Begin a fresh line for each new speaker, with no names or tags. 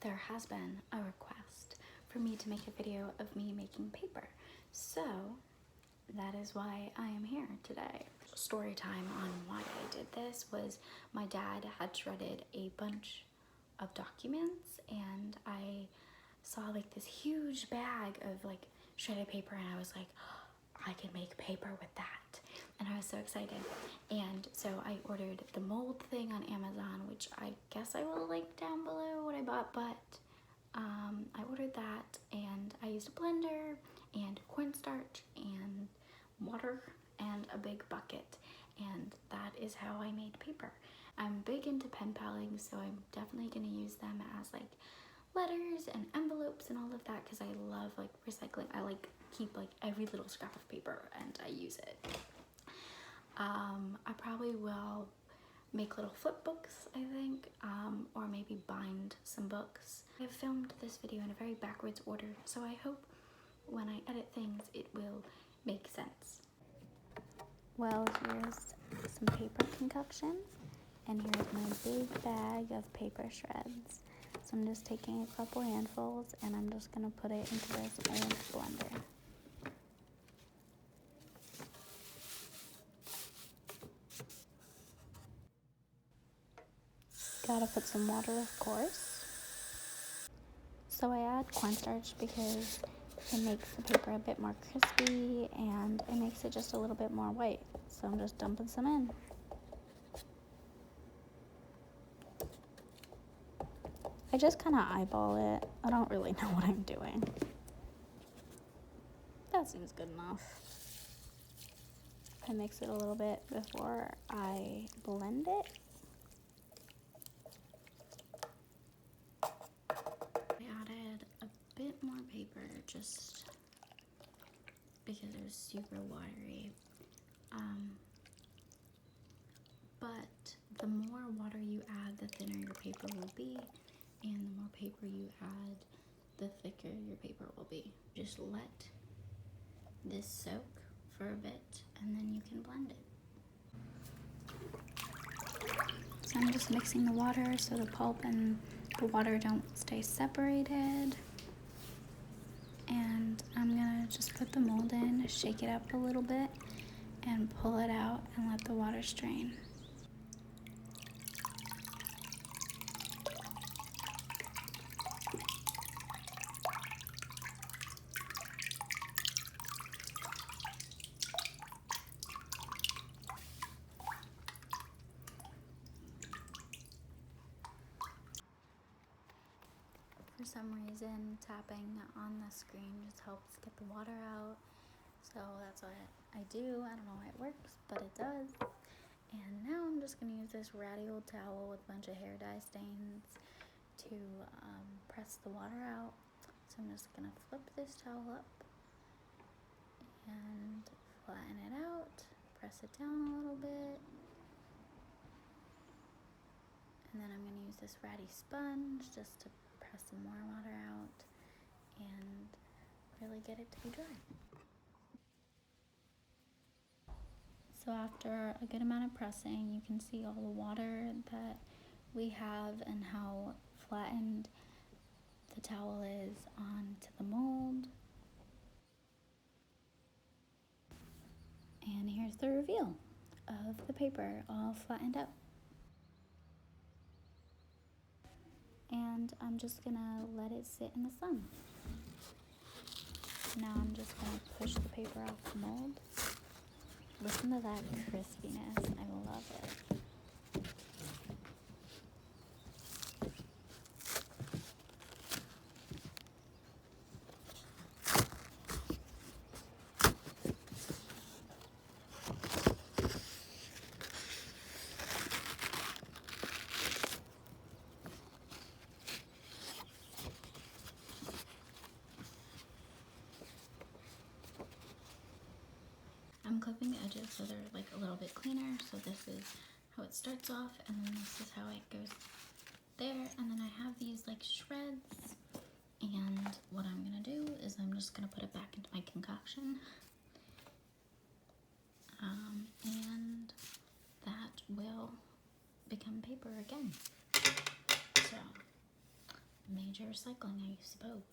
there has been a request for me to make a video of me making paper. So that is why I am here today. Story time on why I did this was my dad had shredded a bunch of documents and I saw like this huge bag of like shredded paper and I was like, oh, I can make paper with that. And I was so excited. And so I ordered the mold thing on Amazon, which I guess I will link down below what I bought, but I ordered that and I used a blender and cornstarch and water and a big bucket, and that is how I made paper. I'm big into pen paling, so I'm definitely going to use them as like letters and envelopes and all of that because I love like recycling. I like keep like every little scrap of paper and I use it. I probably will make little flip books, I think, or maybe bind some books. I've filmed this video in a very backwards order, so I hope when I edit things it will make sense. Well, here's some paper concoction, and here's my big bag of paper shreds. So I'm just taking a couple handfuls and I'm just gonna put it into this old blender. Gotta put some water, of course. So I add cornstarch because it makes the paper a bit more crispy and it makes it just a little bit more white. So I'm just dumping some in. I just kind of eyeball it. I don't really know what I'm doing. That seems good enough. I mix it a little bit before I blend it. I added a bit more paper just because it was super watery. But the more water you add, the thinner your paper will be, and the more paper you add, the thicker your paper will be. Just let this soak for a bit and then you can blend it. So I'm just mixing the water so the pulp and the water don't stay separated. And I'm gonna just put the mold in, shake it up a little bit, and pull it out and let the water strain. For some reason, tapping on the screen just helps get the water out. So that's what I do. I don't know why it works, but it does. And now I'm just going to use this ratty old towel with a bunch of hair dye stains to press the water out. So I'm just going to flip this towel up and flatten it out, press it down a little bit. And then I'm going to use this ratty sponge just to press some more water out and really get it to be dry. So after a good amount of pressing, you can see all the water that we have and how flattened the towel is onto the mold. And here's the reveal of the paper all flattened out. And I'm just gonna let it sit in the sun. Now I'm just gonna push the paper off the mold. Listen to that crispiness, I love it. I'm clipping the edges so they're like a little bit cleaner. So this is how it starts off, and then this is how it goes there. And then I have these like shreds, and what I'm gonna do is I'm just gonna put it back into my concoction. And that will become paper again. So major recycling, I suppose.